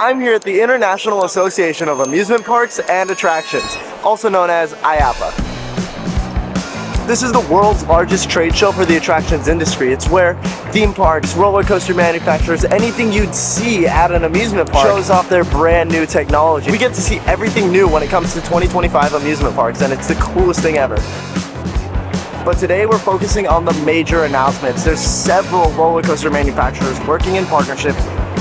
I'm here at the International Association of Amusement Parks and Attractions, also known as IAAPA. This is the world's largest trade show for the attractions industry. It's where theme parks, roller coaster manufacturers, anything you'd see at an amusement park shows off their brand new technology. We get to see everything new when it comes to 2025 amusement parks, and it's the coolest thing ever. But today we're focusing on the major announcements. There's several roller coaster manufacturers working in partnership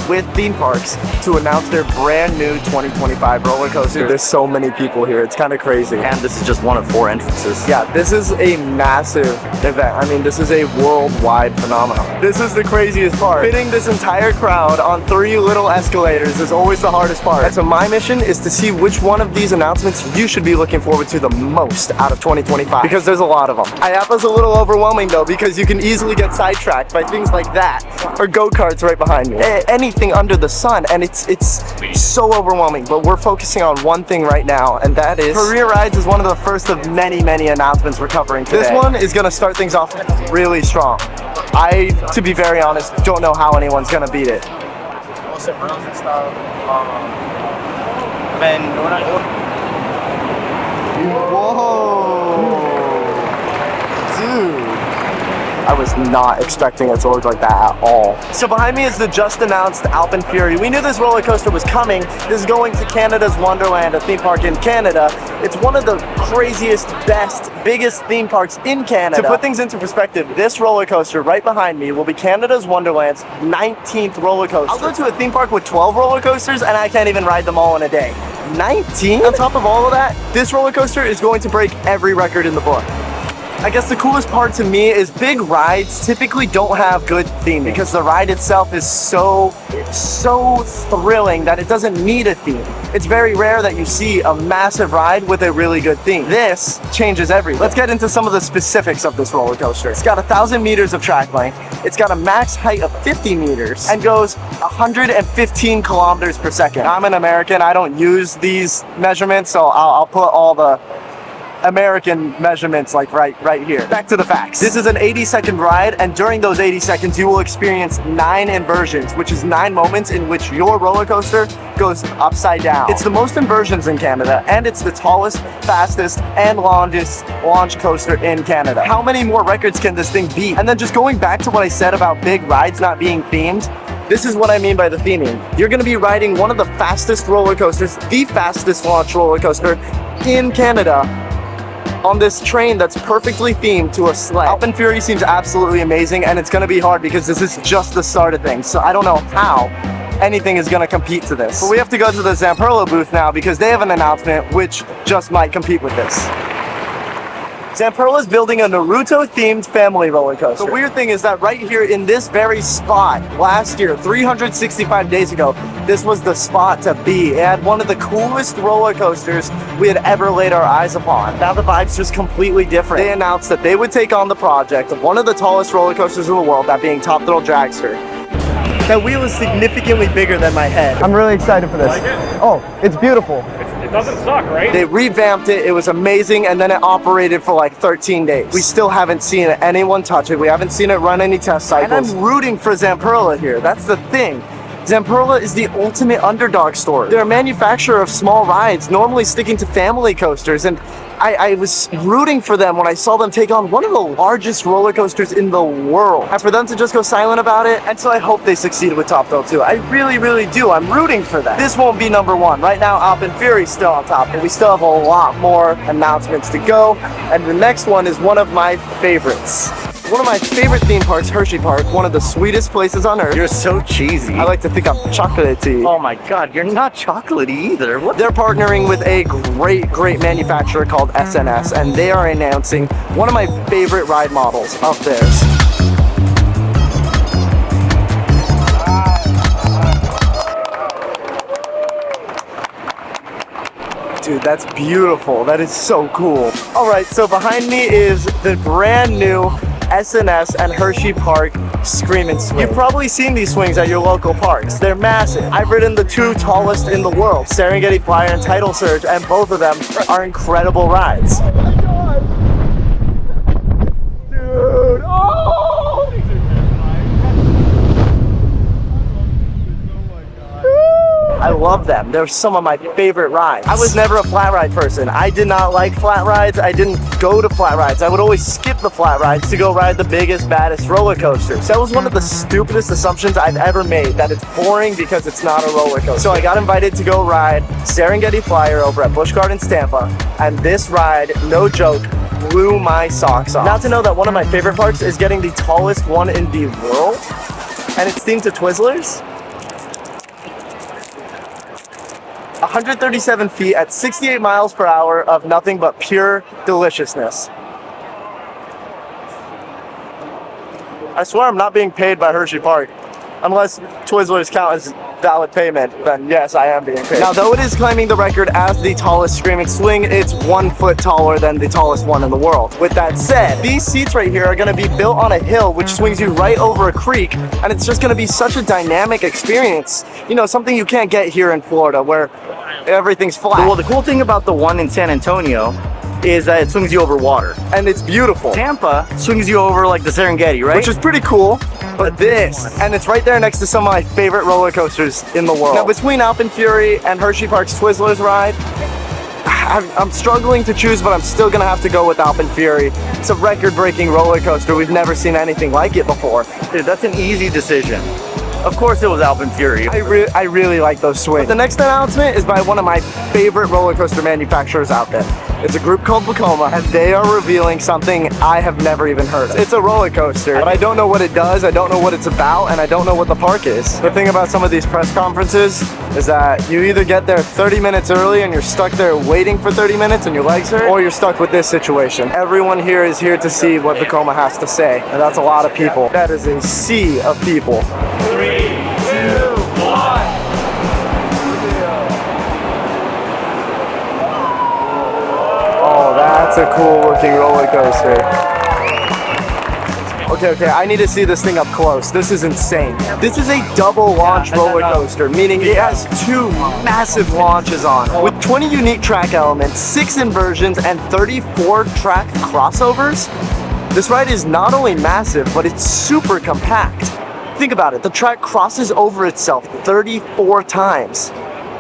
with theme parks to announce their brand new 2025 roller coaster. Dude, there's so many people here, it's kind of crazy. And this is just one of 4 entrances. Yeah, this is a massive event. I mean, this is a worldwide phenomenon. This is the craziest part. Fitting this entire crowd on 3 little escalators is always the hardest part. And so my mission is to see which one of these announcements you should be looking forward to the most out of 2025, because there's a lot of them. IAAPA's a little overwhelming though, because you can easily get sidetracked by things like that, or go-karts right behind me. Anything under the sun, and it's so overwhelming. But we're focusing on one thing right now, and that is Career Rides is one of the first of many announcements we're covering today. This one is going to start things off really strong. I, to be very honest, don't know how anyone's going to beat it. Whoa! Dude! I was not expecting it to look like that at all. So behind me is the just announced AlpenFury. We knew this roller coaster was coming. This is going to Canada's Wonderland, a theme park in Canada. It's one of the craziest, best, biggest theme parks in Canada. To put things into perspective, this roller coaster right behind me will be Canada's Wonderland's 19th roller coaster. I'll go to a theme park with 12 roller coasters and I can't even ride them all in a day. 19? On top of all of that, this roller coaster is going to break every record in the book. I guess the coolest part to me is big rides typically don't have good theming because the ride itself is so thrilling that it doesn't need a theme. It's very rare that you see a massive ride with a really good theme. This changes everything. Let's get into some of the specifics of this roller coaster. It's got 1,000 meters of track length. It's got a max height of 50 meters and goes 115 kilometers per second. Now, I'm an American. I don't use these measurements, so I'll put all the American measurements like right here. Back to the facts. This is an 80-second ride, and during those 80 seconds you will experience 9 inversions, which is 9 moments in which your roller coaster goes upside down. It's the most inversions in Canada, and it's the tallest, fastest, and longest launch coaster in Canada. How many more records can this thing beat? And then just going back to what I said about big rides not being themed, this is what I mean by the theming. You're gonna be riding one of the fastest roller coasters, the fastest launch roller coaster in Canada, on this train that's perfectly themed to a sled. AlpenFury seems absolutely amazing, and it's going to be hard because this is just the start of things, so I don't know how anything is going to compete to this. But we have to go to the Zamperla booth now because they have an announcement which just might compete with this. Zamperla is building a Naruto-themed family roller coaster. The weird thing is that right here in this very spot, last year, 365 days ago, this was the spot to be. It had one of the coolest roller coasters we had ever laid our eyes upon. Now the vibe's just completely different. They announced that they would take on the project of one of the tallest roller coasters in the world, that being Top Thrill Dragster. That wheel is significantly bigger than my head. I'm really excited for this. Like it? Oh, it's beautiful. It doesn't suck, right? They revamped it, it was amazing, and then it operated for like 13 days. We still haven't seen anyone touch it. We haven't seen it run any test cycles. And I'm rooting for Zamperla here. That's the thing. Zamperla is the ultimate underdog story. They're a manufacturer of small rides, normally sticking to family coasters, and I was rooting for them when I saw them take on one of the largest roller coasters in the world. And for them to just go silent about it, and so I hope they succeed with Top Thrill too. I really do. I'm rooting for that. This won't be number 1. Right now, AlpenFury's still on top, but we still have a lot more announcements to go, and the next one is one of my favorites. One of my favorite theme parks, Hershey Park, one of the sweetest places on earth. You're so cheesy. I like to think I'm chocolatey. Oh my god, you're not chocolatey either. What? They're partnering with a great manufacturer called SNS, and they are announcing one of my favorite ride models of theirs. Dude, that's beautiful. That is so cool. All right, so behind me is the brand new SNS and Hershey Park Screamin' Swing. You've probably seen these swings at your local parks. They're massive. I've ridden the 2 tallest in the world, Serengeti Flyer and Tidal Surge, and both of them are incredible rides. Oh my god! Dude, oh! I love them. They're some of my favorite rides. I was never a flat ride person. I did not like flat rides. I didn't go to flat rides. I would always skip the flat rides to go ride the biggest, baddest roller coasters. That was one of the stupidest assumptions I've ever made, that it's boring because it's not a roller coaster. So I got invited to go ride Serengeti Flyer over at Busch Gardens, Tampa, and this ride, no joke, blew my socks off. Not to know that one of my favorite parks is getting the tallest one in the world, and it's themed to Twizzlers. 137 feet at 68 miles per hour of nothing but pure deliciousness. I swear I'm not being paid by Hershey Park. Unless Twizzlers count as valid payment, then yes, I am being paid. Now, though it is claiming the record as the tallest screaming swing, it's 1 foot taller than the tallest one in the world. With that said, these seats right here are gonna be built on a hill which swings you right over a creek, and it's just gonna be such a dynamic experience. You know, something you can't get here in Florida where everything's flat. Well, the cool thing about the one in San Antonio is that it swings you over water. And it's beautiful. Tampa swings you over like the Serengeti, right? Which is pretty cool. But this, and it's right there next to some of my favorite roller coasters in the world. Now, between AlpenFury and Hershey Park's Twizzlers ride, I'm struggling to choose, but I'm still gonna have to go with AlpenFury. It's a record-breaking roller coaster. We've never seen anything like it before. Dude, that's an easy decision. Of course it was AlpenFury. I really like those swings. But the next announcement is by one of my favorite roller coaster manufacturers out there. It's a group called Vekoma, and they are revealing something I have never even heard of. It's a roller coaster, but I don't know what it does, I don't know what it's about, and I don't know what the park is. The thing about some of these press conferences is that you either get there 30 minutes early and you're stuck there waiting for 30 minutes and your legs hurt, or you're stuck with this situation. Everyone here is here to see what Vekoma has to say, and that's a lot of people. That is a sea of people. 3, 2, 1. Oh, that's a cool looking roller coaster. Okay, I need to see this thing up close. This is insane. This is a double launch roller coaster, meaning it has 2 massive launches on it. With 20 unique track elements, 6 inversions, and 34 track crossovers, this ride is not only massive, but it's super compact. Think about it, the track crosses over itself 34 times.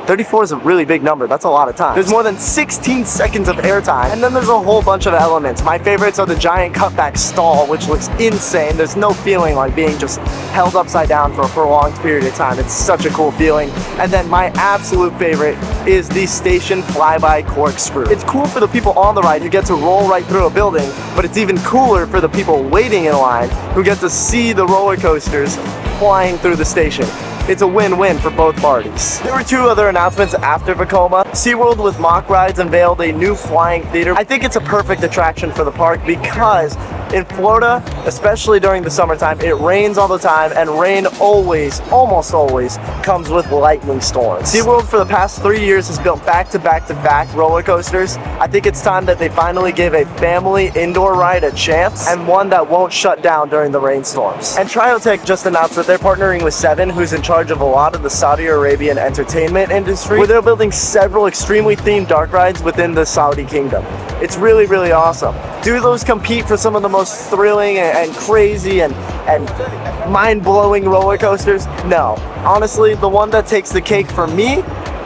34 is a really big number, that's a lot of time. There's more than 16 seconds of airtime, and then there's a whole bunch of elements. My favorites are the giant cutback stall, which looks insane. There's no feeling like being just held upside down for a prolonged period of time. It's such a cool feeling. And then my absolute favorite is the station flyby corkscrew. It's cool for the people on the ride who get to roll right through a building, but it's even cooler for the people waiting in line who get to see the roller coasters flying through the station. It's a win-win for both parties. There were 2 other announcements after Vekoma. SeaWorld with Mock Rides unveiled a new flying theater. I think it's a perfect attraction for the park because in Florida, especially during the summertime, it rains all the time, and rain always, almost always, comes with lightning storms. SeaWorld for the past 3 years has built back-to-back-to-back roller coasters. I think it's time that they finally give a family indoor ride a chance, and one that won't shut down during the rainstorms. And Triotech just announced that they're partnering with Seven, who's in charge of a lot of the Saudi Arabian entertainment industry, where they're building several extremely themed dark rides within the Saudi kingdom. It's really, really awesome. Do those compete for some of the most thrilling and crazy and mind-blowing roller coasters? No. Honestly, the one that takes the cake for me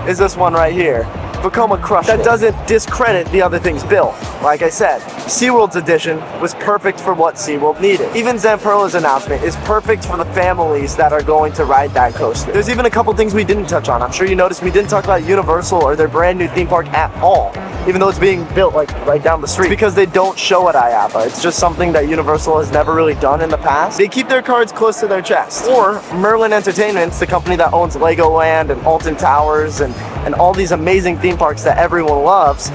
is this one right here. Vekoma crushed it. That doesn't discredit the other things built. Like I said, SeaWorld's edition was perfect for what SeaWorld needed. Even Zampero's announcement is perfect for the families that are going to ride that coaster. There's even a couple things we didn't touch on. I'm sure you noticed we didn't talk about Universal or their brand new theme park at all, even though it's being built like right down the street. It's because they don't show at IAAPA. It's just something that Universal has never really done in the past. They keep their cards close to their chest. Or Merlin Entertainment's the company that owns Legoland and Alton Towers and all these amazing theme parks that everyone loves.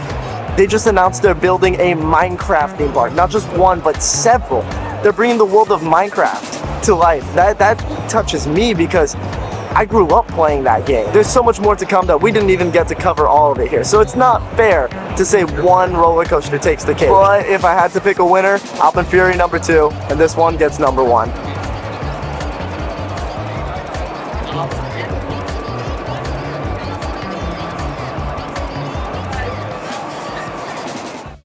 They just announced they're building a Minecraft theme park. Not just one, but several. They're bringing the world of Minecraft to life. That touches me because I grew up playing that game. There's so much more to come that we didn't even get to cover all of it here. So it's not fair to say one roller coaster takes the cake. But if I had to pick a winner, AlpenFury number 2, and this one gets number 1.